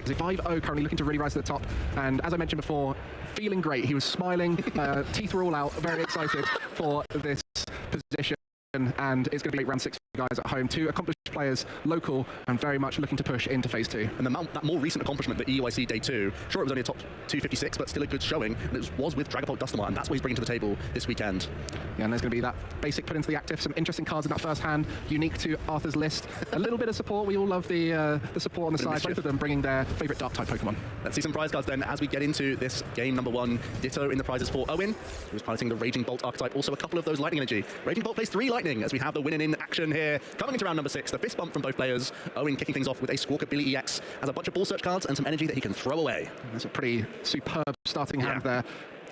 Utrecht. 5-0 currently looking to really rise to the top. And as I mentioned before, feeling great. He was smiling, teeth were all out, very excited for this position. And it's going to be round 6 for you guys at home. 2 accomplished players, local, and very much looking to push into phase 2. And that more recent accomplishment, the EUIC Day 2, sure it was only a top 256, but still a good showing, and it was with Dragapult Dustamar, and that's what he's bringing to the table this weekend. Yeah, and there's going to be that basic put into the active, some interesting cards in that first hand, unique to Arthur's list. A little bit of support, we all love the support on the side, both of them bringing their favourite Dark-type Pokemon. Let's see some prize cards then as we get into this game number 1. Ditto in the prizes for Owen, who's piloting the Raging Bolt archetype, also a couple of those Lightning Energy. Raging Bolt plays 3 Lightning as we have the winning in action here. Coming into round number 6, the fist bump from both players. Owen kicking things off with a Squawkabilly EX, has a bunch of ball search cards and some energy that he can throw away. That's a pretty superb starting hand there.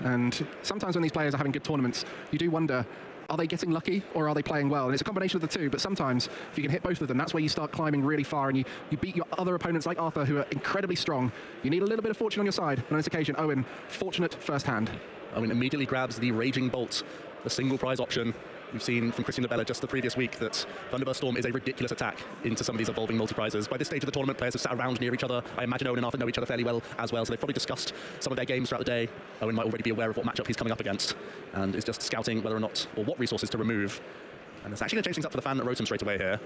And sometimes when these players are having good tournaments, you do wonder, are they getting lucky or are they playing well? And it's a combination of the two, but sometimes if you can hit both of them, that's where you start climbing really far and you beat your other opponents like Arthur, who are incredibly strong. You need a little bit of fortune on your side. And on this occasion, Owen, fortunate first hand. Owen immediately grabs the Raging Bolt, the single prize option. We've seen from Christian Labella just the previous week that Thunderburst Storm is a ridiculous attack into some of these evolving multi-prizes. By this stage of the tournament, players have sat around near each other. I imagine Owen and Arthur know each other fairly well as well, so they've probably discussed some of their games throughout the day. Owen might already be aware of what matchup he's coming up against and is just scouting whether or not, or what resources to remove. And it's actually going to change things up for the fan that wrote him straight away here.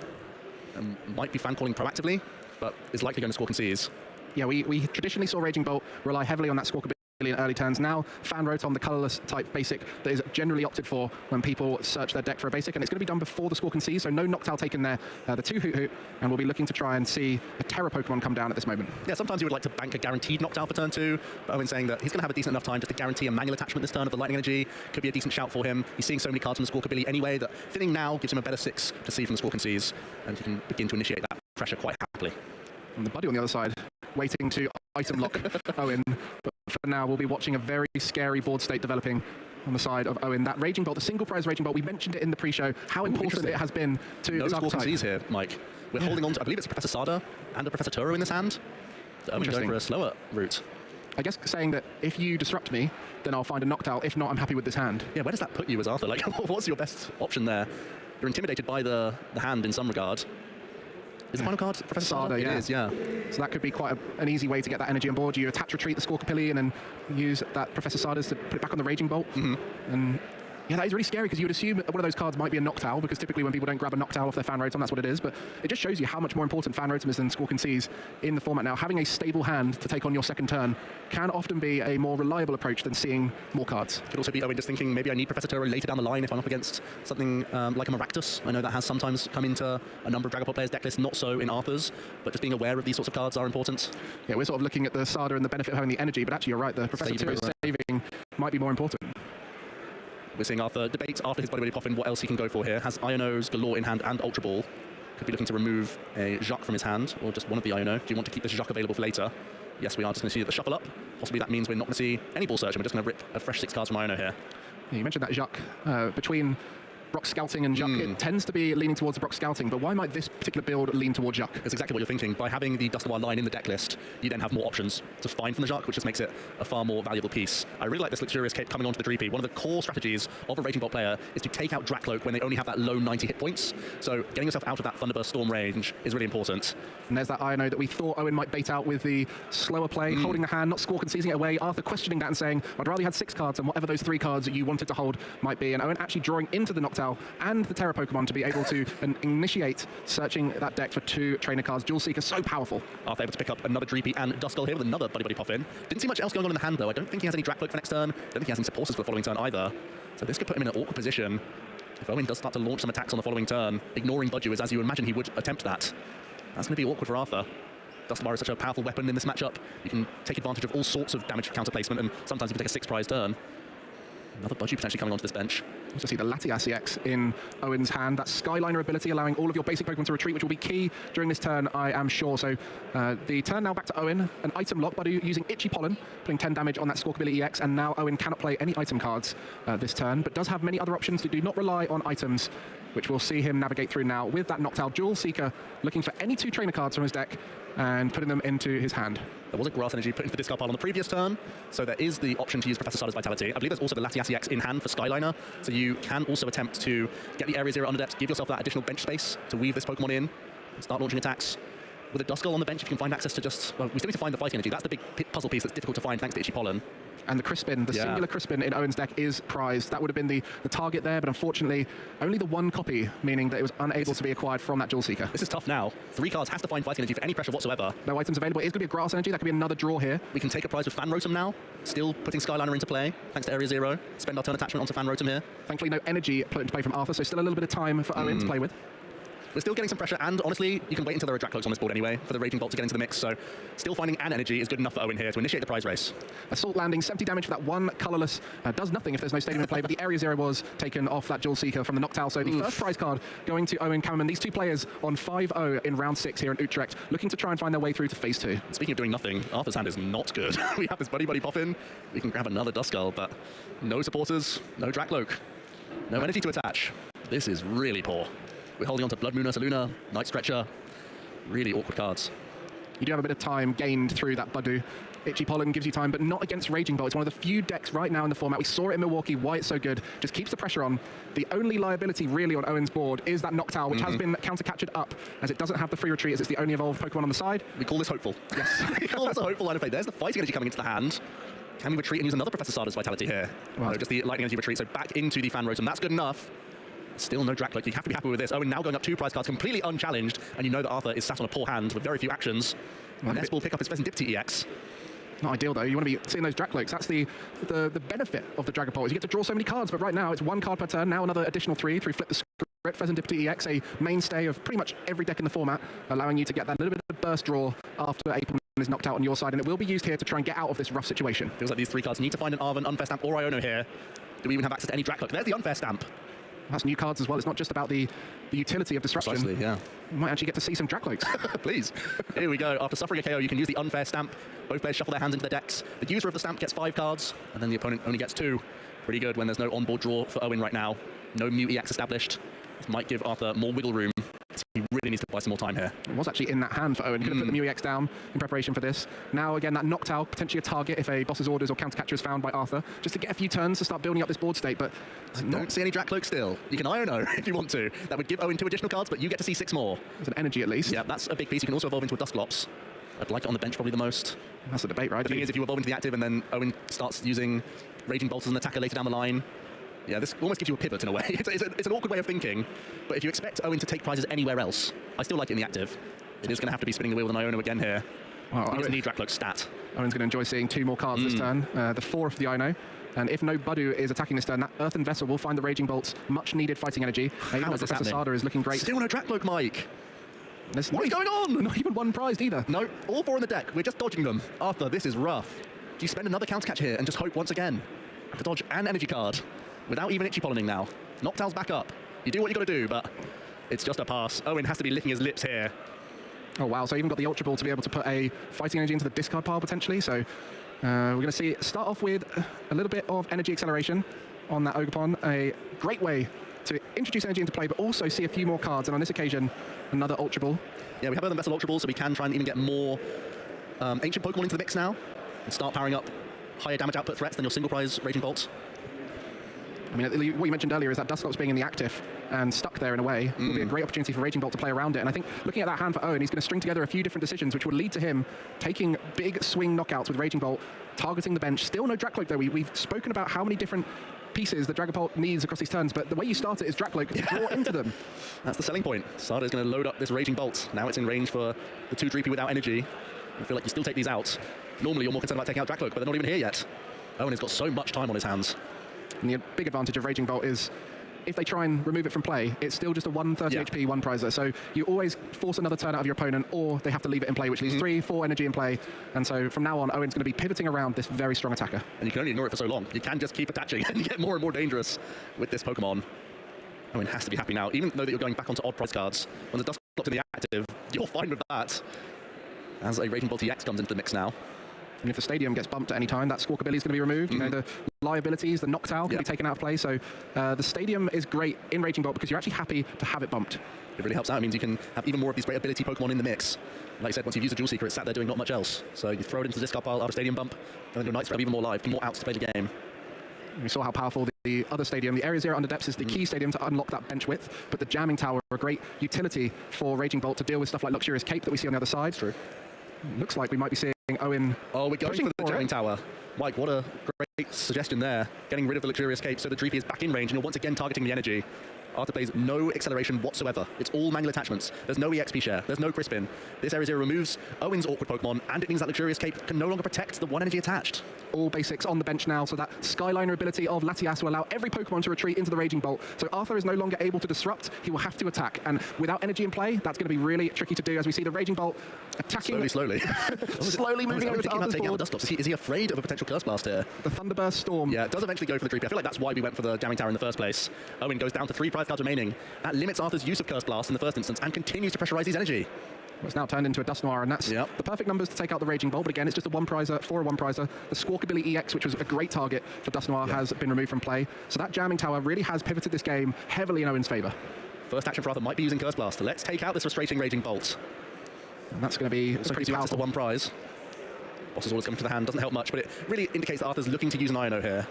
Might be fan calling proactively, but is likely going to score concedes. Yeah, we traditionally saw Raging Bolt rely heavily on that Squawkabilly in early turns. Now, fan wrote on the colourless type basic that is generally opted for when people search their deck for a basic, and it's going to be done before the Squawk and Seize, so no Noctowl taken there. The 2 Hoot Hoot, and we'll be looking to try and see a Terra Pokemon come down at this moment. Yeah, sometimes you would like to bank a guaranteed Noctowl for turn 2, but Owen's saying that he's going to have a decent enough time just to guarantee a manual attachment this turn of the Lightning Energy. Could be a decent shout for him. He's seeing so many cards from the Squawkabilly anyway that thinning now gives him a better 6 to see from the Squawk and Seize, and he can begin to initiate that pressure quite happily. And the buddy on the other side, waiting to item lock Owen. But for now, we'll be watching a very scary board state developing on the side of Owen. That Raging Bolt, the single prize Raging Bolt, we mentioned it in the pre-show, how important it has been to no his Squawk and archetype. Seize here, Mike. We're holding on to, I believe it's a Professor Sada and a Professor Turo in this hand. So Owen going for a slower route. I guess saying that if you disrupt me, then I'll find a Noctowl. If not, I'm happy with this hand. Yeah, where does that put you as Arthur? Like, what's your best option there? You're intimidated by the hand in some regard. Is the final card Professor Sada? Yeah. It is, yeah. So that could be quite an easy way to get that energy on board. You attach retreat the Squawkabilly and then use that Professor Sada's to put it back on the Raging Bolt. And yeah, that is really scary because you would assume that one of those cards might be a Noctowl, because typically when people don't grab a Noctowl off their fan rotom, that's what it is. But it just shows you how much more important fan rotom is than Squawk and Seize in the format now. Having a stable hand to take on your second turn can often be a more reliable approach than seeing more cards. Could also be Owen just thinking, maybe I need Professor Turo later down the line if I'm up against something like a Maractus. I know that has sometimes come into a number of Dragapult players' deck lists, not so in Arthur's, but just being aware of these sorts of cards are important. Yeah, we're sort of looking at the Sada and the benefit of having the energy, but actually you're right, the Professor Turo saving might be more important. We're seeing Arthur debate after his Body Poppin what else he can go for here. Has Ionos galore in hand and Ultra Ball. Could be looking to remove a Jacques from his hand, or just one of the Iono. Do you want to keep this Jacques available for later? Yes, we are just going to see the shuffle up. Possibly that means we're not going to see any ball search, and we're just going to rip a fresh 6 cards from Iono here. Yeah, you mentioned that Jacques. Between Brock Scouting and Jacques, it tends to be leaning towards the Brock Scouting, but why might this particular build lean towards Jacques? That's exactly what you're thinking. By having the Dusknoir line in the deck list, you then have more options to find from the Jacques, which just makes it a far more valuable piece. I really like this Luxurious Cape coming onto the Dreepy. One of the core strategies of a Raging Bolt player is to take out Dracloak when they only have that low 90 hit points. So getting yourself out of that Thunderburst Storm range is really important. And there's that Iono that we thought Owen might bait out with the slower play, holding the hand, not Squawk and Seizing it away. Arthur questioning that and saying, I'd rather you had 6 cards and whatever those 3 cards that you wanted to hold might be. And Owen actually drawing into the Noctowl and the Terra Pokemon to be able to initiate searching that deck for 2 trainer cards. Jewel Seeker, so powerful. Arthur able to pick up another Dreepy and Duskull here with another Buddy Puffin. Didn't see much else going on in the hand though. I don't think he has any Dracloak for next turn. Don't think he has any supporters for the following turn either. So this could put him in an awkward position. If Owen does start to launch some attacks on the following turn, ignoring Budgie as you imagine he would attempt that, that's going to be awkward for Arthur. Duskull is such a powerful weapon in this matchup. You can take advantage of all sorts of damage counter placement, and sometimes you can take a 6 prize turn. Another Budgie potentially coming onto this bench. To see the Latias EX in Owen's hand, that Skyliner ability allowing all of your basic Pokemon to retreat, which will be key during this turn, I am sure. So the turn now back to Owen, an item lock, Buddy using Itchy Pollen, putting 10 damage on that Squawkabilly EX, and now Owen cannot play any item cards this turn, but does have many other options that do not rely on items, which we'll see him navigate through now with that Noctowl. Jewel Seeker looking for any 2 trainer cards from his deck and putting them into his hand. There was a Grass Energy put into the discard pile on the previous turn, so there is the option to use Professor Sada's Vitality. I believe there's also the Latias EX in hand for Skyliner, so you can also attempt to get the Area 0 Underdepth, give yourself that additional bench space to weave this Pokemon in, and start launching attacks. with a Duskull on the bench, if you can find access to just... Well, we still need to find the fighting energy. That's the big puzzle piece that's difficult to find thanks to Itchy Pollen. And the Crispin, the singular Crispin in Owen's deck is prized. That would have been the target there, but unfortunately, only the one copy, meaning that it was unable to be acquired from that Jewel Seeker. This is tough now. 3 cards has to find fighting energy for any pressure whatsoever. No items available. It is going to be a grass energy. That could be another draw here. We can take a prize with Fan Rotom now. Still putting Skyliner into play, thanks to Area 0. Spend our turn attachment onto Fan Rotom here. Thankfully, no energy put into play from Arthur, so still a little bit of time for Owen to play with. We're still getting some pressure, and honestly, you can wait until there are Dracloaks on this board anyway for the Raging Bolt to get into the mix, so still finding an energy is good enough for Owen here to initiate the prize race. Assault landing, 70 damage for that one colourless. Does nothing if there's no stadium in play, but the Area 0 was taken off that Jewel Seeker from the Noctowl, so the first prize card going to Owen Cameraman. These two players on 5-0 in round 6 here in Utrecht, looking to try and find their way through to phase 2. Speaking of doing nothing, Arthur's hand is not good. We have this Buddy Poffin, we can grab another Duskull, but no supporters, no Dracloak, no energy to attach. This is really poor. We're holding on to Blood Moon Ursaluna, Night Stretcher. Really awkward cards. You do have a bit of time gained through that Budu. Itchy Pollen gives you time, but not against Raging Bolt. It's one of the few decks right now in the format. We saw it in Milwaukee, why it's so good. Just keeps the pressure on. The only liability really on Owen's board is that Noctowl, which has been counter-captured up, as it doesn't have the free retreat, as it's the only evolved Pokemon on the side. We call this hopeful. Yes. We call this a hopeful line of play. There's the fighting energy coming into the hand. Can we retreat and use another Professor Sarda's Vitality here? Well, no, just the lightning energy retreat, so back into the Fan Rotom. That's good enough. Still no Dracloak. You have to be happy with this. Owen now going up 2 prize cards, completely unchallenged, and you know that Arthur is sat on a poor hand with very few actions. Ness will pick up his Serendipity EX. Not ideal though. You want to be seeing those Dracloaks. That's the benefit of the Dragapult is you get to draw so many cards, but right now it's 1 card per turn. Now another additional 3 flip the script. Serendipity EX, a mainstay of pretty much every deck in the format, allowing you to get that little bit of burst draw after a Pokemon is knocked out on your side, and it will be used here to try and get out of this rough situation. Feels like these 3 cards need to find an Arven, Unfair Stamp, or Iono here. Do we even have access to any Dracloak? There's the Unfair Stamp. That's new cards as well. It's not just about the utility of disruption. Precisely, yeah. You might actually get to see some Dracloaks. Please. Here we go. After suffering a KO, you can use the Unfair Stamp. Both players shuffle their hands into their decks. The user of the stamp gets 5 cards, and then the opponent only gets 2. Pretty good when there's no onboard draw for Owen right now. No Mew EX established. This might give Arthur more wiggle room. He really needs to buy some more time here. It was actually in that hand for Owen. Could have put the Mew EX down in preparation for this. Now, again, that Noctowl, potentially a target if a boss's orders or counter catcher is found by Arthur, just to get a few turns to start building up this board state, but... I don't see any Dracloak still. You can Iono if you want to. That would give Owen 2 additional cards, but you get to see 6 more. It's an energy at least. Yeah, that's a big piece. You can also evolve into a Dusclops. I'd like it on the bench probably the most. That's a debate, right? The thing is, if you evolve into the active and then Owen starts using Raging Bolt as an attacker later down the line, yeah, this almost gives you a pivot in a way. It's an awkward way of thinking, but if you expect Owen to take prizes anywhere else, I still like it in the active. It is going to have to be spinning the wheel with an Iono again here. Well, He doesn't need Dracloak stat. Owen's going to enjoy seeing 2 more cards this turn. The 4 for the Iono. And if no Budu is attacking this turn, that Earthen Vessel will find the Raging Bolt's much-needed fighting energy. Even though Professor Sada is looking great. Still no Dracloak, Mike. What is going on? Not even 1 prized either. No, all 4 in the deck. We're just dodging them. Arthur, this is rough. Do you spend another counter catch here and just hope once again to dodge an energy card without even Itchy Pollening now? Noctowl's back up. You do what you got to do, but it's just a pass. Owen has to be licking his lips here. Oh, wow. So even got the Ultra Ball to be able to put a fighting energy into the discard pile, potentially. So we're going to see start off with a little bit of energy acceleration on that Ogerpon. A great way to introduce energy into play, but also see a few more cards. And on this occasion, another Ultra Ball. Yeah, we have Earthen Vessel Ultra Ball, so we can try and even get more ancient Pokemon into the mix now and start powering up higher damage output threats than your single prize Raging Bolt. I mean, what you mentioned earlier is that Dusclops being in the active and stuck there in a way will be a great opportunity for Raging Bolt to play around it. And I think looking at that hand for Owen, he's going to string together a few different decisions, which will lead to him taking big swing knockouts with Raging Bolt, targeting the bench. Still no Dracloak, though. We've spoken about how many different pieces the Dragapult needs across these turns, but the way you start it is Dracloak to draw into them. That's the selling point. Sada is going to load up this Raging Bolt. Now it's in range for the 2 Dreepy without energy. You feel like you still take these out. Normally you're more concerned about taking out Dracloak, but they're not even here yet. Owen has got so much time on his hands. And the big advantage of Raging Bolt is if they try and remove it from play, it's still just a 130 HP, 1 prizer. So you always force another turn out of your opponent, or they have to leave it in play, which leaves 3, 4 energy in play. And so from now on, Owen's going to be pivoting around this very strong attacker. And you can only ignore it for so long. You can just keep attaching and get more and more dangerous with this Pokemon. Owen has to be happy now, even though that you're going back onto odd prize cards. When the Dusclops in the active, you're fine with that. As a Raging Bolt EX comes into the mix now. And if the stadium gets bumped at any time, that Squawkabilly is going to be removed. You know, the liabilities, the Noctowl can be taken out of play. So the stadium is great in Raging Bolt because you're actually happy to have it bumped. It really helps out. It means you can have even more of these great ability Pokemon in the mix. Like I said, once you've used a Jewel Seeker, it's sat there doing not much else. So you throw it into the discard pile, out of stadium bump, and then your Night Strap even more live, more outs to play the game. We saw how powerful the other stadium, the Area Zero under depths, is the key stadium to unlock that bench width, but the jamming tower, a great utility for Raging Bolt to deal with stuff like Luxurious Cape that we see on the other side. True. Looks like we might be seeing Owen. Oh, we're going for the jamming tower. Mike, what a great suggestion there. Getting rid of the Luxurious Cape so the Dreepy is back in range and you're once again targeting the energy. Arthur plays no acceleration whatsoever. It's all manual attachments. There's no EXP share. There's no Crispin. This Area Zero removes Owen's awkward Pokemon, and it means that Luxurious Cape can no longer protect the one energy attached. All basics on the bench now, so that Skyliner ability of Latias will allow every Pokemon to retreat into the Raging Bolt. So Arthur is no longer able to disrupt. He will have to attack, and without energy in play, that's going to be really tricky to do, as we see the Raging Bolt attacking. Slowly. Slowly moving over to Arthur's board. Is he afraid of a potential Curse Blast here? The Thunderburst Storm. Yeah, it does eventually go for the Dreepy. I feel like that's why we went for the jamming tower in the first place. Owen goes down to 3 prize cards remaining. That limits Arthur's use of Curse Blast in the first instance and continues to pressurize his energy. Well, it's now turned into a Dusknoir, and that's the perfect numbers to take out the Raging Bolt, but again, it's just a one-prizer for a one-prizer. The Squawkabilly EX, which was a great target for Dusknoir, has been removed from play. So that jamming tower really has pivoted this game heavily in Owen's favour. First action for Arthur might be using Curse Blast. Let's take out this frustrating Raging Bolt. And that's going to be pretty powerful. To one prize. Boss's Orders coming to the hand doesn't help much, but it really indicates that Arthur's looking to use an Ino here.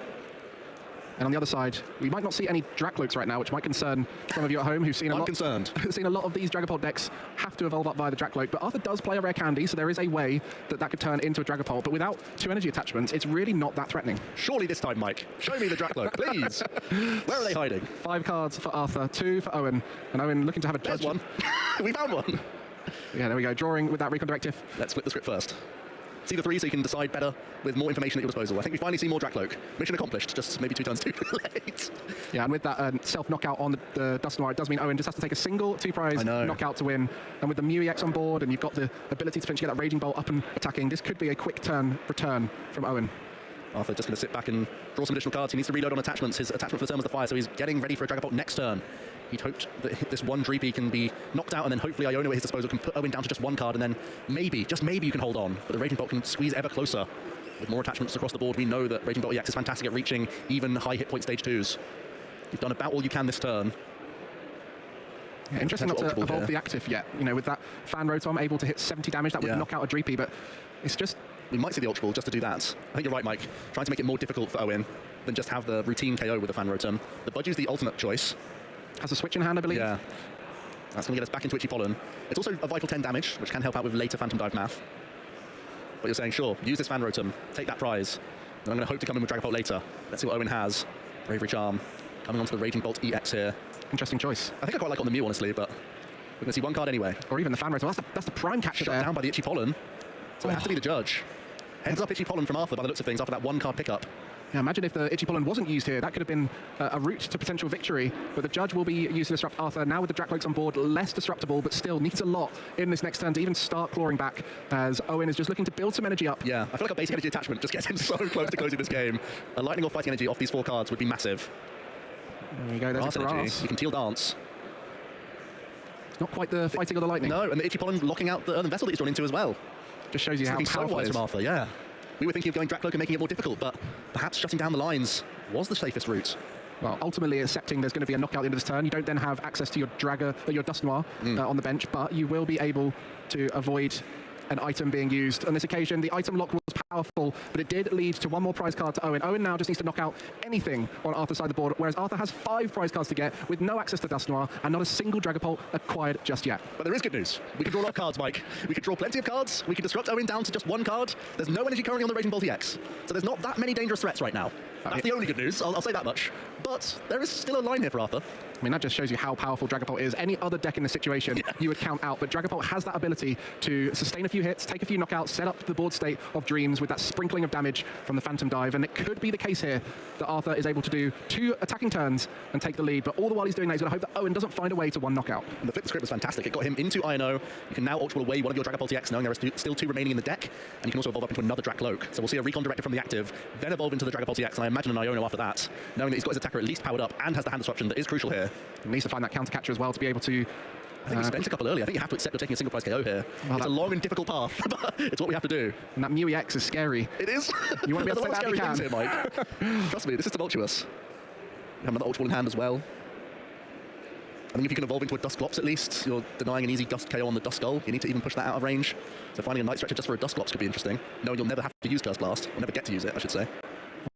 And on the other side, we might not see any Dracloaks right now, which might concern some of you at home who've seen seen a lot of these Dragapult decks have to evolve up via the Dracloak. But Arthur does play a rare candy, so there is a way that could turn into a Dragapult. But without 2 energy attachments, it's really not that threatening. Surely this time, Mike. Show me the Dracloak, please. Where are they hiding? 5 cards for Arthur, 2 for Owen. And Owen looking to have a judge. There's one. We found one. Yeah, there we go. Drawing with that Recon Directive. Let's flip the script first. See the 3 so you can decide better with more information at your disposal. I think we finally see more Dracloak. Mission accomplished, just maybe 2 turns too late. Yeah, and with that self-knockout on the Dusknoir, it does mean Owen just has to take a single 2-prize knockout to win. And with the Mew EX on board, and you've got the ability to potentially get that Raging Bolt up and attacking, this could be a quick return from Owen. Arthur just going to sit back and draw some additional cards. He needs to reload on attachments. His attachment for the turn was the fire, so he's getting ready for a Dragapult next turn. He'd hoped that this one Dreepy can be knocked out, and then hopefully Iono at his disposal can put Owen down to just 1 card, and then maybe, just maybe, you can hold on. But the Raging Bolt can squeeze ever closer. With more attachments across the board, we know that Raging Bolt EX is fantastic at reaching even high hit point stage 2s. You've done about all you can this turn. Yeah, interesting not to evolve the active yet. You know, with that Fan Rotom able to hit 70 damage, that would knock out a Dreepy, but it's just... We might see the Ultra Ball just to do that. I think you're right, Mike. Trying to make it more difficult for Owen than just have the routine KO with the Fan Rotom. The Budgie's the ultimate choice. Has a switch in hand, I believe. Yeah. That's going to get us back into Itchy Pollen. It's also a vital 10 damage, which can help out with later Phantom Dive math. But you're saying, sure, use this Fan Rotom, take that prize. And I'm going to hope to come in with Dragapult later. Let's see what Owen has. Bravery Charm. Coming onto the Raging Bolt EX here. Interesting choice. I think I quite like on the Mew, honestly, but we're going to see 1 card anyway. Or even the Fan Rotom. That's the prime catcher there. Shut down by the Itchy Pollen. So it has to be the judge. Heads up Itchy Pollen from Arthur by the looks of things after that 1 card pickup. Yeah, imagine if the Itchy Pollen wasn't used here. That could have been a route to potential victory. But the judge will be used to disrupt Arthur. Now with the Dracloaks on board, less disruptible, but still needs a lot in this next turn to even start clawing back, as Owen is just looking to build some energy up. Yeah, I feel like a basic energy attachment just gets him so close to closing this game. A lightning or fighting energy off these 4 cards would be massive. There you go, there's a grass. You can Teal Dance. It's not quite the fighting or the lightning. No, and the Itchy Pollen locking out the Earthen Vessel that he's drawn into as well. Just shows you how powerful it is. From Arthur, yeah. We were thinking of going Dracloak and making it more difficult, but perhaps shutting down the lines was the safest route. Well, ultimately accepting there's going to be a knockout at the end of this turn. You don't then have access to your your Dusknoir on the bench, but you will be able to avoid an item being used. On this occasion, the item lock was powerful, but it did lead to 1 more prize card to Owen. Owen now just needs to knock out anything on Arthur's side of the board, whereas Arthur has 5 prize cards to get with no access to Dusknoir and not a single Dragapult acquired just yet. But there is good news. We can draw a lot of cards, Mike. We can draw plenty of cards. We can disrupt Owen down to just 1 card. There's no energy currently on the Raging Bolt EX. So there's not that many dangerous threats right now. That's the only good news. I'll say that much. But there is still a line here for Arthur. I mean, that just shows you how powerful Dragapult is. Any other deck in this situation, you would count out. But Dragapult has that ability to sustain a few hits, take a few knockouts, set up the board state of Dreams with that sprinkling of damage from the Phantom Dive. And it could be the case here that Arthur is able to do 2 attacking turns and take the lead. But all the while he's doing that, he's going to hope that Owen doesn't find a way to 1 knockout. And the flip script was fantastic. It got him into Ino. You can now Ultra Ball away one of your Dragapult EX, knowing there are still 2 remaining in the deck. And you can also evolve up into another Dracloak. So we'll see a Recon Directive from the active, then evolve into the Dragapult EX. And I imagine an Iono after that, knowing that he's got his attacker at least powered up and has the hand disruption that is crucial here. He needs to find that counter catcher as well to be able to... I think he spent a couple early. I think you have to accept you're taking a single prize KO here. Well, it's a long and difficult path, but it's what we have to do. And that Mew EX is scary. It is. You want to be able to take that here, Mike. Trust me, this is tumultuous. You have another Ultra Ball in hand as well. I think if you can evolve into a Dusclops at least, you're denying an easy Dust KO on the Duskull. You need to even push that out of range. So finding a Night Stretcher just for a Dusclops could be interesting, knowing you'll never have to use Curse Blast, or never get to use it, I should say.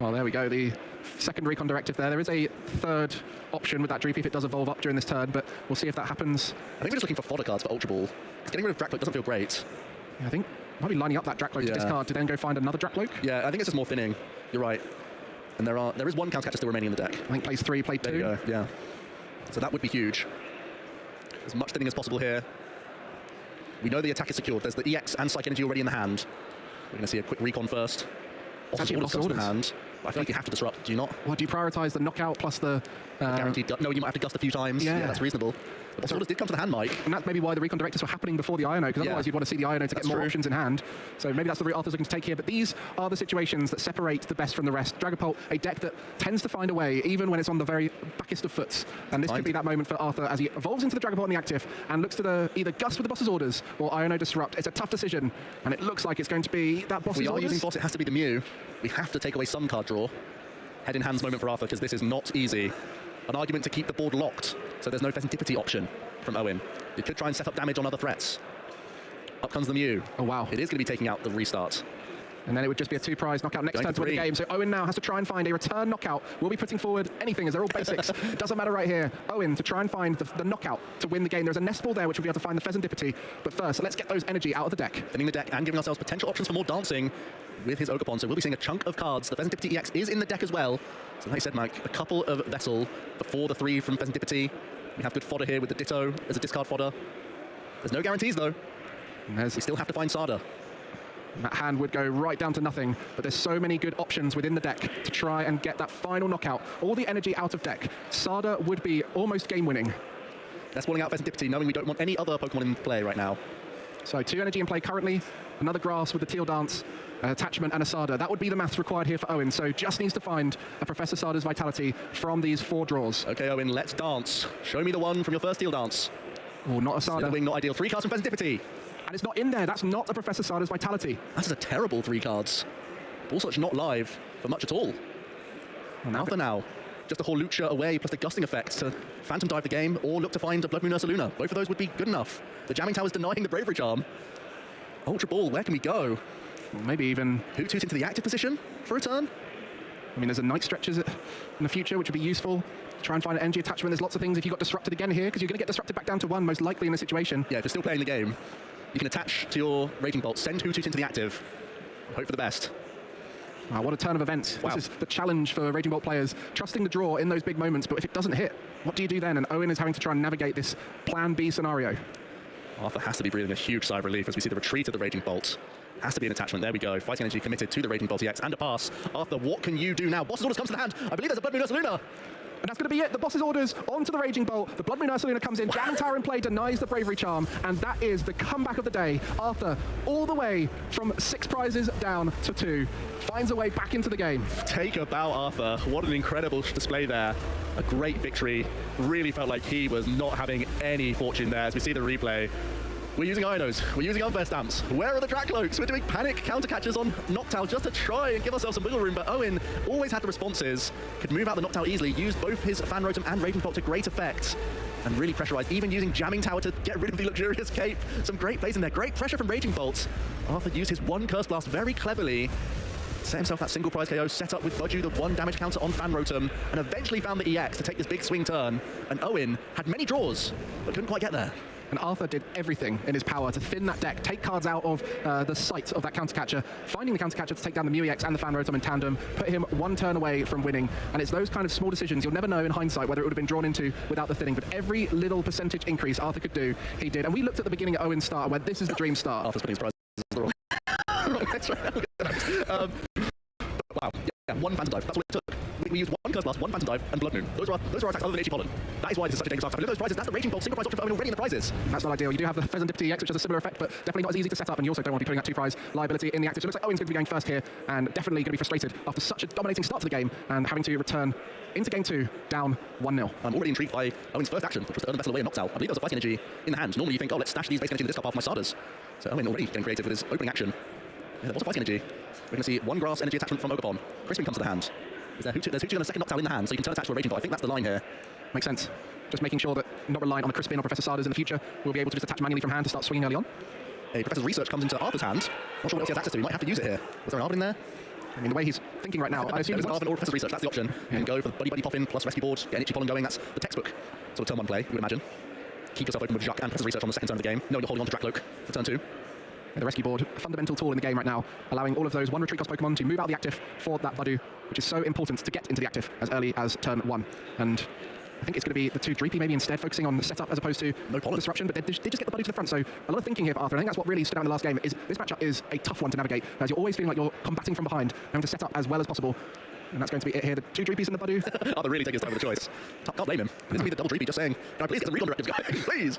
Well, there we go. The second recon directive there. There is a third option with that Droopy if it does evolve up during this turn, but we'll see if that happens. I think we're just looking for fodder cards for Ultra Ball. Getting rid of Dracloak doesn't feel great. Yeah, I think might be lining up that Dracloak to discard to then go find another Dracloak. Yeah, I think it's just more thinning. You're right. And there is one counter catcher still remaining in the deck. I think plays 3, played 2. There you go, yeah. So that would be huge. As much thinning as possible here. We know the attack is secured. There's the EX and Psych Energy already in the hand. We're going to see a quick recon first. It's actually Boss Orders in hand. I feel like you have to disrupt, do you not? Well, do you prioritise the knockout plus the... Guaranteed... No, you might have to gust a few times. Yeah, that's reasonable. The Boss Orders did come to the hand, Mike. And that's maybe why the recon directives were happening before the Iono, because otherwise you'd want to see the Iono to get more options in hand. So maybe that's the route Arthur's looking to take here. But these are the situations that separate the best from the rest. Dragapult, a deck that tends to find a way, even when it's on the very backest of foots. And this could be that moment for Arthur as he evolves into the Dragapult in the active and looks to either gust with the Boss's Orders or Iono disrupt. It's a tough decision, and it looks like it's going to be that Boss's Orders. If we are using Boss, it has to be the Mew. We have to take away some card draw. Head in hands moment for Arthur, because this is not easy. An argument to keep the board locked, so there's no Pheasantipity option from Owen. You could try and set up damage on other threats. Up comes the Mew. Oh, wow. It is going to be taking out the restart. And then it would just be a 2-prize knockout next turn to win the game. So Owen now has to try and find a return knockout. We'll be putting forward anything, as they're all basics. It doesn't matter right here. Owen to try and find the knockout to win the game. There's a nest ball there, which will be able to find the Pheasantipity. But first, let's get those energy out of the deck. Thinning the deck and giving ourselves potential options for more dancing with his Ogerpon. So we'll be seeing a chunk of cards. The Pheasantipity EX is in the deck as well. So like I said, Mike, a couple of Vessel before the 3 from Pheasantipity. We have good fodder here with the Ditto as a discard fodder. There's no guarantees, though. We still have to find Sada. That hand would go right down to nothing, but there's so many good options within the deck to try and get that final knockout. All the energy out of deck. Sada would be almost game-winning. That's walling out Pheasantipity, knowing we don't want any other Pokemon in play right now. So 2 energy in play currently. Another Grass with the Teal Dance, attachment, and a Sada. That would be the maths required here for Owen. So just needs to find a Professor Sada's Vitality from these 4 draws. Okay, Owen, let's dance. Show me the one from your first Teal Dance. Oh, not a Sada. Wing, not ideal. 3 cards from Pheasantipity. And it's not in there. That's not a Professor Sada's Vitality. That's a terrible 3 cards. Ball Search not live for much at all. Arthur now. Just a Horlucha away, plus the gusting effect to Phantom Dive the game, or look to find a Blood Moon Ursaluna. Both of those would be good enough. The Jamming Tower's denying the Bravery Charm. Ultra Ball, where can we go? Well, maybe even... Hoot into the active position for a turn? I mean, there's a Night Stretchers in the future, which would be useful. Try and find an energy attachment. There's lots of things if you got disrupted again here, because you're going to get disrupted back down to 1, most likely in this situation. Yeah, if you're still playing the game, you can attach to your Raging Bolt, send Hoot into the active, hope for the best. Wow, what a turn of events. Wow. This is the challenge for Raging Bolt players, trusting the draw in those big moments, but if it doesn't hit, what do you do then? And Owen is having to try and navigate this Plan B scenario. Arthur has to be breathing a huge sigh of relief as we see the retreat of the Raging Bolt. Has to be an attachment. There we go. Fighting Energy committed to the Raging Bolt EX and a pass. Arthur, what can you do now? Boss's Orders comes to the hand. I believe there's a Blood Moon Ursaluna. And that's going to be it. The Boss's Orders onto the Raging Bolt. The Blood Moon Ursaluna comes in. Jamming Tower in play denies the Bravery Charm. And that is the comeback of the day. Arthur, all the way from 6 prizes down to 2, finds a way back into the game. Take a bow, Arthur. What an incredible display there. A great victory. Really felt like he was not having any fortune there as we see the replay. We're using Ionos, we're using Unfair Stamps. Where are the Dracloaks? We're doing panic counter catches on Noctowl just to try and give ourselves some wiggle room, but Owen always had the responses, could move out the Noctowl easily, used both his Fan Rotom and Raging Bolt to great effect, and really pressurized, even using Jamming Tower to get rid of the luxurious cape. Some great plays in there, great pressure from Raging Bolt. Arthur used his 1 Curse Blast very cleverly, set himself that single prize KO, set up with Budju the 1 damage counter on Fan Rotom, and eventually found the EX to take this big swing turn, and Owen had many draws, but couldn't quite get there. And Arthur did everything in his power to thin that deck, take cards out of the sight of that countercatcher, finding the countercatcher to take down the Mew EX and the Fan Rotom in tandem, put him 1 turn away from winning. And it's those kind of small decisions, you'll never know in hindsight whether it would have been drawn into without the thinning, but every little percentage increase Arthur could do, he did. And we looked at the beginning of Owen's start, where this is the dream start. Arthur's putting his prizes the wrong. That's right. Wow. Yeah, 1 Phantom Dive. That's what it took. We used 1 Curse Blast, 1 Phantom Dive, and Blood Moon. Those are our attacks other than HE Pollen. That is why this is such a dangerous archetype. Look at those prizes. That's the Raging Bolt single prize option for Owen already in the prizes. That's not ideal. You do have the Pheasantipity EX, which has a similar effect, but definitely not as easy to set up, and you also don't want to be putting that 2-prize liability in the active. So it looks like Owen's going to be going first here, and definitely going to be frustrated after such a dominating start to the game, and having to return into Game 2, down 1-0. I'm already intrigued by Owen's first action, which was to earn the Vessel away and Noctowl. I believe there was a Fighting Energy in the hand. Normally you think, oh, let's stash these basic energy in the discard pile for my starters. So Owen already getting creative with his opening action. Yeah, there was a Fighting Energy. We're going to see 1 Grass energy attachment from Ogerpon. Crispin comes to the hand. There's Hoochie and a second Noctowl in the hand, so you can turn attach to a Raging Bolt. I think that's the line here. Makes sense. Just making sure that not relying on the Crispin or Professor Sada's in the future, we'll be able to just attach manually from hand to start swinging early on. A Professor's Research comes into Arthur's hand. Not sure what else he has access to. He might have to use it here. Was there an Arbor in there? I mean, the way he's thinking right now, I assume... Or Professor Research, that's the option. You can go for the Buddy Buddy Pop-In plus Rescue Board, get an itchy pollen going, that's the textbook sort of turn 1 play, you would imagine. Keep yourself open with Jacques and Professor Research on the second turn of the game, knowing you're holding on to Dracloak for turn 2. The rescue board, a fundamental tool in the game right now, allowing all of those 1 retreat cost Pokemon to move out of the active for that Budu, which is so important to get into the active as early as turn 1. And I think it's going to be the 2 Dreepy maybe instead, focusing on the setup as opposed to disruption, but they just get the Budu to the front. So a lot of thinking here for Arthur, and I think that's what really stood out in the last game, is this matchup is a tough one to navigate, as you're always feeling like you're combating from behind, having to set up as well as possible. And that's going to be it here, the 2 Dreepies in the Budu. Arthur really taking his time with the choice. Can't blame him. This would be the double Dreepy just saying, can I please get some recon directives, guys? Please!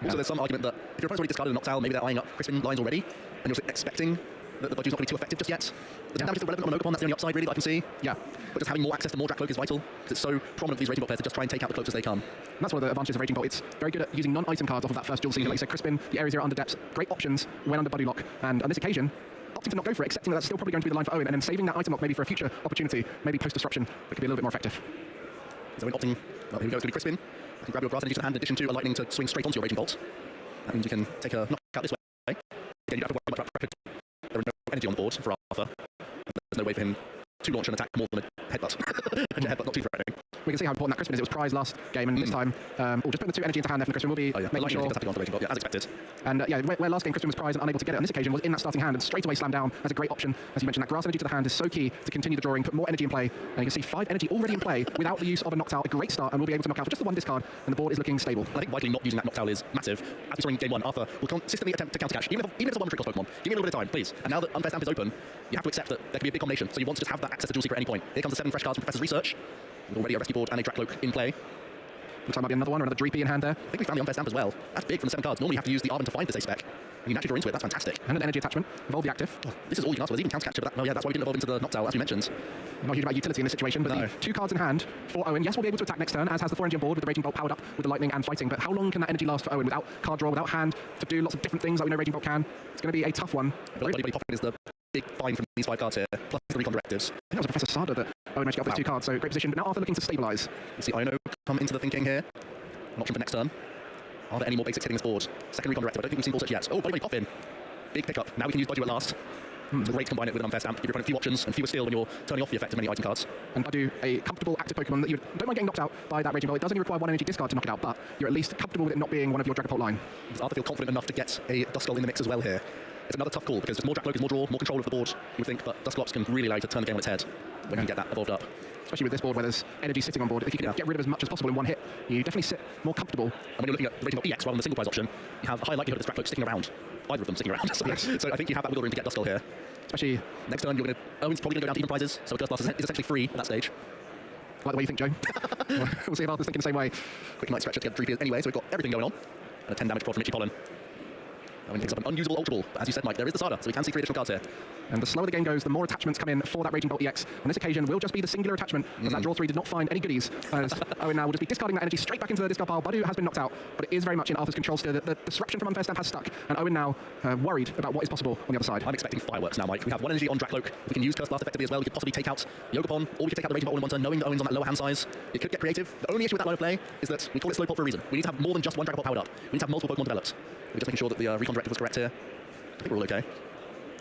Also, there's some argument that if your opponent's already discarded a Noctowl, maybe they're eyeing up Crispin lines already, and you're expecting that the Budu's not going to be too effective just yet. The damage is still relevant on Pokemon, that's the only upside really that I can see. Yeah. But just having more access to more Dracloak is vital, because it's so prominent for these Raging Bolt players to just try and take out the closest they can. And that's one of the advantages of Raging Bolt. It's very good at using non-item cards off of that first dual season. Like you said, Crispin, the Area 0 under depths, great options when under Budu lock. And on this occasion, opting to not go for it, accepting that that's still probably going to be the line for Owen, and then saving that item lock maybe for a future opportunity, maybe post-disruption, that could be a little bit more effective. So Owen opting, well, here we go, it's going to be Crispin. You can grab your Grass Energy to the hand in addition to a Lightning to swing straight onto your Raging Bolt. That means you can take a knockout this way. Again, you don't have to worry much about there is no energy on the board for Arthur. There's no way for him to launch an attack more than a headbutt. A headbutt not too threatening. We can see how important that Crispin is. It was prized last game, and this time, we'll just put the 2 energy into hand there from Crispin. We'll be making sure... Does have to go on the Raging Bolt, yeah, as expected. And yeah, where last game Crispin was prized and unable to get it on this occasion was in that starting hand, and straight away slammed down as a great option. As you mentioned, that Grass Energy to the hand is so key to continue the drawing, put more energy in play. And you can see 5 energy already in play without the use of a Noctowl. A great start, and we'll be able to knock out for just the 1 discard, and the board is looking stable. I think vitally not using that Noctowl is massive. As we saw in game 1, Arthur will consistently attempt to counter-catch, even if it's a 1 retreat cost Pokemon. Give me a little bit of time, please. And now that Unfair Stamp is open, you have to accept that there can be a big combination. So you want to just have that access to Dual Secret at any point. Here comes the 7 fresh cards from Professor's Research. With already a Rescue Board and a Dracloak in play. Looks like might be another one, or another Dreepy in hand there. I think we found the Unfair Stamp as well. That's big from the 7 cards. Normally you have to use the Arvin to find this A spec. And you naturally draw into it, that's fantastic. And an energy attachment, evolve the active. Oh, this is all you can ask for. There's even counter-catcher, but yeah, that's why we didn't evolve into the Noctowl, as we mentioned. Not huge about utility in this situation, but the 2 cards in hand for Owen. Yes, we'll be able to attack next turn, as has the 4 energy on board with the Raging Bolt powered up with the Lightning and fighting. But how long can that energy last for Owen without card draw, without hand, to do lots of different things that we know Raging Bolt can? It's going to be a tough one. Buddy Buddy Pop-In is the big find from these 5 cards here, plus the recon directives. I think that was Professor Sada that Owen managed to get off those 2 cards, so great position. But now Arthur looking to stabilise. You see Ino come into the thinking here. An option for next turn. Are there any more basics hitting this board? Second recon directive, I don't think we've seen ball such yet. Oh, Buddy Buddy Pop-In. Big pickup. Now we can use Budu at last. It's great to combine it with an Unfair Stamp. Give your opponent few options and fewer steal when you're turning off the effect of many item cards. And Budu, a comfortable active Pokemon that you don't mind getting knocked out by that Raging Bolt. It does only require 1 energy discard to knock it out, but you're at least comfortable with it not being one of your Dragapult line. Does Arthur feel confident enough to get a Duskull in the mix as well here? It's another tough call because just more Dracloak is more draw, more control of the board, you would think, but Dusclops can really allow you to turn the game on its head when you get that evolved up. Especially with this board where there's energy sitting on board. If you can get rid of as much as possible in 1 hit, you definitely sit more comfortable. And when you're looking at the Raging Bolt EX rather than the single prize option, you have a high likelihood of this Dracloak sticking around. Either of them sticking around. So I think you have that wiggle room to get Duskull here. Especially next turn, Owen's probably going to go down to even prizes, so a Curse Blast is essentially free at that stage. I like the way you think, Joe. We'll see if Arthur's thinking the same way. Quick Night Stretcher to get the Dreepy anyway, so we've got everything going on. And a 10 damage prod from Itchy Pollen. Owen picks up an unusable Ultra Ball, but as you said, Mike, there is the Sada, so we can see 3 additional cards here. And the slower the game goes, the more attachments come in for that Raging Bolt EX. On this occasion, will just be the singular attachment, as that draw 3 did not find any goodies. As Owen now will just be discarding that energy straight back into the discard pile. Budu has been knocked out, but it is very much in Arthur's control still. The disruption from Unfair Stamp has stuck, and Owen now worried about what is possible on the other side. I'm expecting fireworks now, Mike. We have 1 energy on Dracloak. We can use Curse Blast effectively as well. We could possibly take out Yogapon, or we could take out the Raging Bolt all in 1 turn, knowing that Owen's on that lower hand size. It could get creative. The only issue with that line of play is that we call it Slowpoke for a reason. We need to have more than just 1 Dragapult powered up. We need to have multiple Pokemon developed. We're just making sure that the recon directive was correct here. I think we're all okay.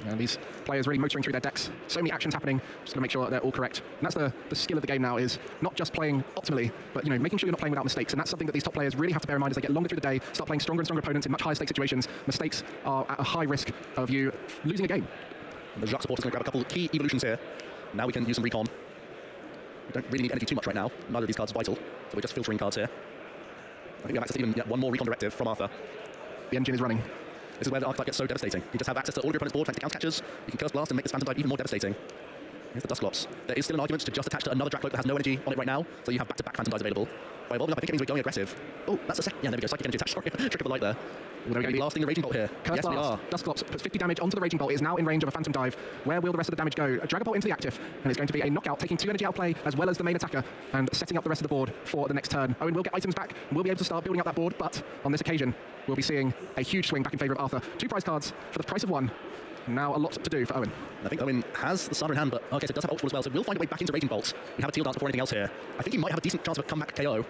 And these players really motoring through their decks. So many actions happening, just going to make sure that they're all correct. And that's the skill of the game now, is not just playing optimally, but making sure you're not playing without mistakes. And that's something that these top players really have to bear in mind as they get longer through the day, start playing stronger and stronger opponents in much higher stake situations. Mistakes are at a high risk of you losing a game. And the Jacques support is going to grab a couple of key evolutions here. Now we can use some recon. We don't really need energy too much right now. Neither of these cards is vital, so we're just filtering cards here. I think we have access to even 1 more recon directive from Arthur. The engine is running. This is where the Archetype gets so devastating. You just have access to all of your opponent's board, thanks to counter catchers. You can Curse Blast and make this Phantom type even more devastating. Here's the Dusclops. There is still an argument to just attach to another Dracloak that has no energy on it right now, so you have back-to-back Phantom types available. By evolving up, I think it means we're going aggressive. Oh, that's a second. Yeah, there we go. Psychic energy attached. Sorry, trick of the light there. We're going to be blasting the Raging Bolt here. Yes, we are. Dusclops puts 50 damage onto the Raging Bolt. It is now in range of a Phantom Dive. Where will the rest of the damage go? A Dragapult into the active, and it's going to be a knockout, taking 2 energy out of play, as well as the main attacker, and setting up the rest of the board for the next turn. Owen will get items back, and we'll be able to start building up that board, but on this occasion, we'll be seeing a huge swing back in favour of Arthur. 2 prize cards for the price of 1. Now a lot to do for Owen. I think Owen has the Sada in hand, but okay, so it does have Ultra Ball as well, so we'll find a way back into Raging Bolt. We have a Teal Dance before anything else here. I think he might have a decent chance of a comeback KO.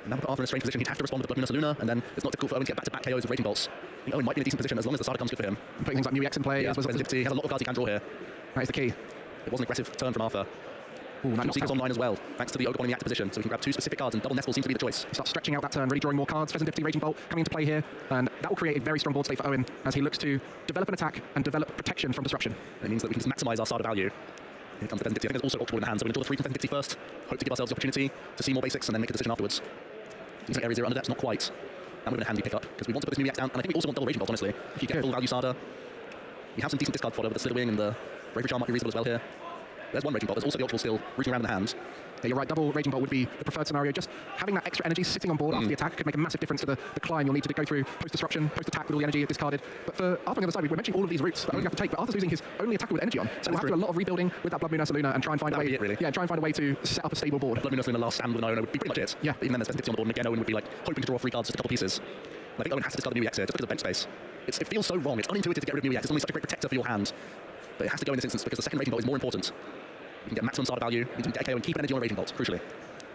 Now we've got Arthur in a strange position. He'd have to respond with the Blood Luna, and then it's not difficult for Owen to get back-to-back KOs with Raging Bolts. I think Owen might be in a decent position as long as the Sada comes good for him. And putting things like Mu X in play. Yeah, he has a lot of cards he can draw here. That is the key. It was an aggressive turn from Arthur. Ooh, that Secrets online as well, thanks to the Ogre in the active position, so we can grab 2 specific cards, and double Nestle seems to be the choice. He starts stretching out that turn, really drawing more cards. Pheasantipity, Raging Bolt coming into play here, and that will create a very strong board state for Owen as he looks to develop an attack and develop protection from disruption. It means that we can just maximise our starter value. Here comes the Pheasantipity. I think there's also Octopus in the hand, so we're going to draw the 3 from Pheasantipity first, hope to give ourselves the opportunity to see more basics and then make a decision afterwards. Seems like Area 0 under depths, not quite. That would have been a handy pick up, because we want to put this new EX down, and I think we also want double Raging Bolt, honestly. If you get full value starter, we have some decent discard fodder with the Slitherwing, and the Bravery Charm might be reasonable as well here. There's one Raging Bolt, there's also the Octopus still rooting around in the hand. Yeah, you're right, double Raging Bolt would be the preferred scenario. Just having that extra energy sitting on board after the attack could make a massive difference to the climb you'll need to go through post-disruption, post-attack with all the energy discarded. But for Arthur on the other side, we're mentioning all of these routes that Owen have to take, but Arthur's losing his only attacker with energy on. So we'll have to do a lot of rebuilding with that Blood Moon Ursa Luna and try and find a way. Really. Yeah, try and find a way to set up a stable board. Blood Moon Ursa Luna last stand with an Iono would be pretty much it. Yeah. But even then there's Pheasantipity on the board, and again Owen would be like hoping to draw 3 cards, just a couple pieces. And I think Owen has to discard the new EX here, just because of bench space. It feels so wrong, it's unintuitive to get rid of new EX, it's only such a great protector for your hand. But it has to go in this instance because the second Raging Bolt is more important. You can get maximum starter value, you can get KO and keep energy on a Raging Bolt, crucially.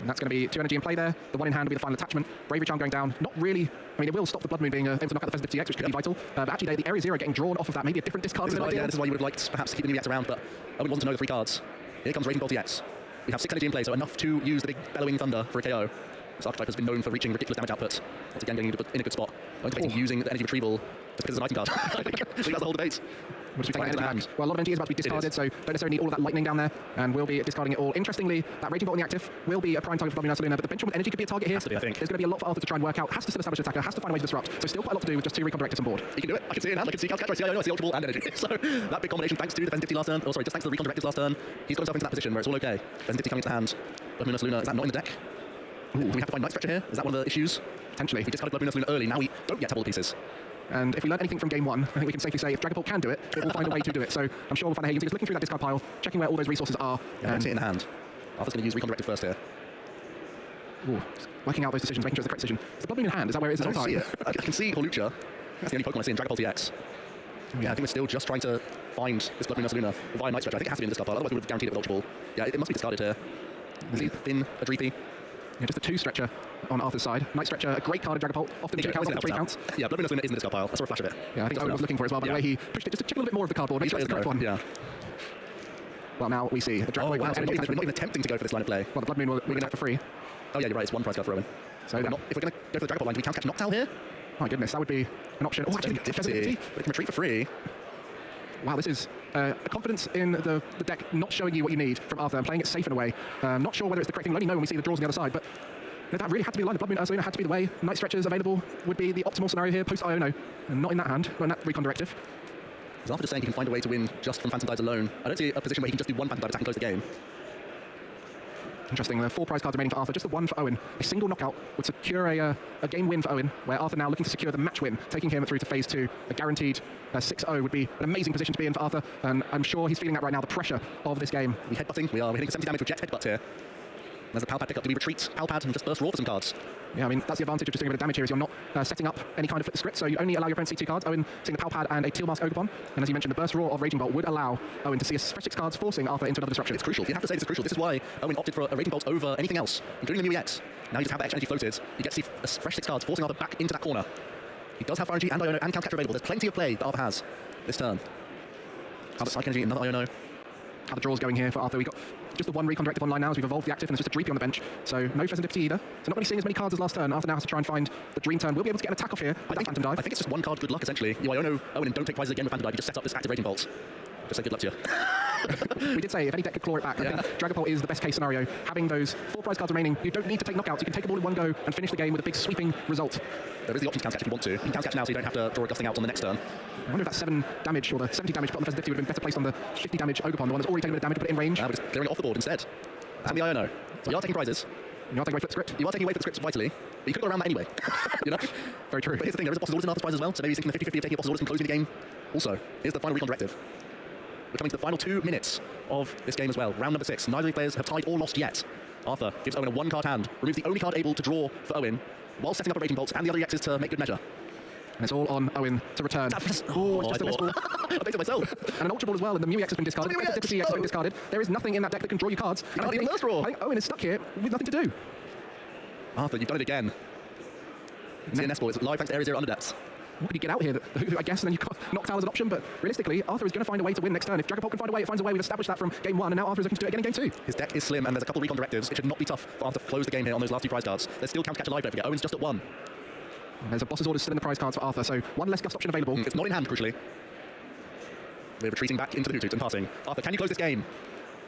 And that's going to be 2 energy in play there. The one in hand will be the final attachment. Bravery Charm going down. Not really. I mean, it will stop the Blood Moon being able to knock out the Pheasantipity EX, which could be vital. But actually, the Area 0 getting drawn off of that. Maybe a different discard. This is why you would have liked perhaps to keep the new EX around, but Owen wants to know the 3 cards. Here comes Raging Bolt EX. We have 6 energy in play, so enough to use the big bellowing thunder for a KO. This archetype has been known for reaching ridiculous damage output. Once again, getting in a good spot. I'm debating using the energy retrieval just because it's an item card. I think that's the whole debate. Well, a lot of energy is about to be discarded, so don't necessarily need all of that lightning down there, and we'll be discarding it all. Interestingly, that Raging Bolt in the active will be a prime target for Blood Moon Ursa Luna, but the bench with energy could be a target here. Has to be, I think. There's going to be a lot for Arthur to try and work out. Has to still establish an attacker, has to find a way to disrupt. So still quite a lot to do with just 2 recon directives on board. He can do it. I can see it now. I can see Catch, I see Iono, I see Ultra Ball and energy. So that big combination, thanks to the Pheasantipity last turn, just thanks to the recon directives last turn, he's got himself into that position where it's all okay. Pheasantipity coming to hand. Blood Moon Ursa Luna, is that not in the deck? Ooh. Do we have to find Night Stretcher here? Is that one of the issues? Potentially. We discarded Blood Moon Ursa Luna early, now we don't yet have all the pieces. And if we learn anything from game 1, I think we can safely say if Dragapult can do it, it will find a way to do it. So I'm sure we'll find a way. He's looking through that discard pile, checking where all those resources are. Yeah, and see it in the hand. Arthur's going to use recon directive first here. Ooh, working out those decisions, making sure it's the correct decision. Is the Blood Moon in hand? Is that where it is? I don't see it. I can see Holucha. That's the only Pokemon I see in Dragapult EX. Yeah, I think we're still just trying to find this Blood Moon Ursa Luna via Night Stretcher. I think it has to be in this discard pile, otherwise we would have guaranteed it with Ultra Ball. Yeah, it must be discarded here. Is he thin, a Dreepy? Yeah, just a 2 stretcher on Arthur's side. Night Stretcher, a great card in Dragapult, often 2 counts, often 3 counts. Yeah, Blood Moon Ursa Luna is in the discard pile. I saw a flash of it. Yeah, I think Owen was looking for it as well, by the way he pushed it just to check a little bit more of the cardboard, make sure it's the correct one. Yeah. Well, now we see the Dragapult. Wow, so we're not even attempting to go for this line of play. Well, the Blood Moon we're going to get for free. Oh yeah, you're right, it's 1 price card for Owen. So if we're going to go for the Dragapult line, do we count catch Noctowl here? My goodness, that would be an option. Oh, actually, Pheasantipity, but it can retreat for free. Wow, this is a confidence in the deck not showing you what you need from Arthur and playing it safe in a way. Not sure whether it's the correct thing. We'll only know when we see the draws on the other side, but that really had to be the line. The Blood Moon Ursa Luna had to be the way. Night Stretchers available would be the optimal scenario here, post-Iono. And not in that hand, not in that recon directive. Is Arthur just saying he can find a way to win just from Phantom Dives alone? I don't see a position where he can just do 1 Phantom Dive attack and close the game. Interesting, the 4 prize cards remaining for Arthur, just the 1 for Owen. A single knockout would secure a game win for Owen, where Arthur now looking to secure the match win, taking him through to phase 2. A guaranteed 6-0 would be an amazing position to be in for Arthur, and I'm sure he's feeling that right now, the pressure of this game. We're headbutting, we're hitting 70 damage with Jet Headbutt here. There's a Palpad pickup. Do we retreat Palpad and just burst raw for some cards? Yeah, I mean, that's the advantage of just doing a bit of damage here, is you're not setting up any kind of flip the script, so you only allow your opponent to see 2 cards. Owen seeing the Palpad and a Teal Mask Ogerpon, and as you mentioned, the burst raw of Raging Bolt would allow Owen to see a fresh 6 cards, forcing Arthur into another disruption. It's crucial. You have to say this is crucial. This is why Owen opted for a Raging Bolt over anything else, including the new EX. Now you just have that extra energy floated. You get to see a fresh 6 cards, forcing Arthur back into that corner. He does have Fire Energy and Iono and Counter Catcher available. There's plenty of play that Arthur has this turn. Psych Energy, another Iono. How the draw's going here for Arthur. We've got just the 1 recon directive online now as we've evolved the active, and there's just a Dreepy on the bench. So no Pheasantipity either. So not really seeing as many cards as last turn. Arthur now has to try and find the dream turn. We'll be able to get an attack off here with that Phantom Dive. I think it's just 1 card good luck, essentially. You Iono Owen and don't take prizes again with Phantom Dive. You just set up this active Raging Bolt. Just say good luck to you. We did say if any deck could claw it back, I think Dragapult is the best case scenario. Having those 4 prize cards remaining, you don't need to take knockouts. You can take them all in one go and finish the game with a big sweeping result. There is the option to counter catch if you want to. You can counter catch now so you don't have to draw a gusting out on the next turn. I wonder if that 7 damage or the 70 damage put on the Pheasantipity would have been better placed on the 50 damage Ogerpon, the one that's already taken a bit of damage, put it in range. We're just clearing it off the board instead. And the Iono. So you are taking prizes. You are taking away flip script. You are taking away flip scripts vitally, but you could go around that anyway. You know? Very true. But here's the thing, there is a boss's orders in Arthur's prize as well, so maybe he's thinking the 50-50 of taking a boss's orders and closing the game. Also, here's the final recon directive. We're coming to the final 2 minutes of this game as well. Round number 6. Neither of the players have tied or lost yet. Arthur gives Owen a 1 card hand, removes the only card able to draw for Owen, while setting up a Raging Bolt and the other EXs to make good measure. And it's all on Owen to return. Oh, it's just a miss ball. I picked it myself. And an Ultra Ball as well, and the Mew EX has been discarded. The Pheasantipity EX has been discarded. There is nothing in that deck that can draw you cards. I think Owen is stuck here with nothing to do. Arthur, you've done it again. It's an S-ball. It's live thanks to Area 0 under depths. What could he get out here? I guess, and then you've got Noctowl as an option, but realistically, Arthur is going to find a way to win next turn. If Dragapult can find a way, it finds a way. We've established that from game 1, and now Arthur is looking to do it again in game 2. His deck is slim, and there's a couple of recon directives. It should not be tough for Arthur to close the game here on those last 2 prize cards. There's still counter catch alive, don't forget. Owen's just at 1. And there's a boss's orders still in the prize cards for Arthur, so one less gust option available. It's not in hand, crucially. We're retreating back into the Hootoots and passing. Arthur, can you close this game?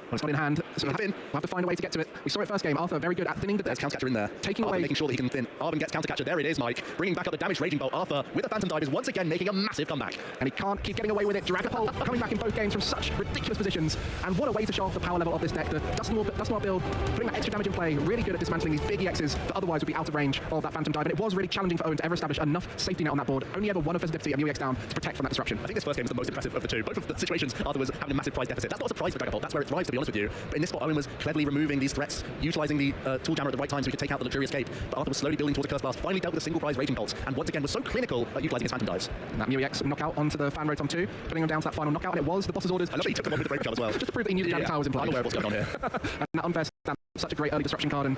Well, it's not in hand, so we'll have to find a way to get to it. We saw it first game. Arthur very good at thinning the deck. There's counter catcher in there. Taking Arthur away, making sure that he can thin. Arvin gets counter catcher. There it is, Mike. Bringing back up the damaged Raging Bolt. Arthur, with a Phantom Dive, is once again making a massive comeback. And he can't keep getting away with it. Dragapult coming back in both games from such ridiculous positions. And what a way to show off the power level of this deck. The Dustin build, putting that extra damage in play, really good at dismantling these big EXs that otherwise would be out of range of that Phantom Dive. And it was really challenging for Owen to ever establish enough safety net on that board. Only ever one offensive difficulty and UX down to protect from that disruption. I think this first game was the most impressive of the 2. Both of the situations, Arthur was having a massive prize deficit. That's not a surprise for Dragapult. That's where it thrives, to be honest with you. But in this spot, Owen was cleverly removing these threats, utilising the tool jammer at the right time so he could take out the luxurious cape. But Arthur was slowly building towards a curse blast, finally dealt with a single prize Raging Bolt, and once again was so clinical at utilising his Phantom Dives. And that EX knockout onto the Fan Rotom 2, putting him down to that final knockout, and it was the boss's orders. I love that he took him on with the Break Club as well. Just to prove that he knew the Tower was in play. I'm aware of what's going on here. And that unfair stand, such a great early disruption card, and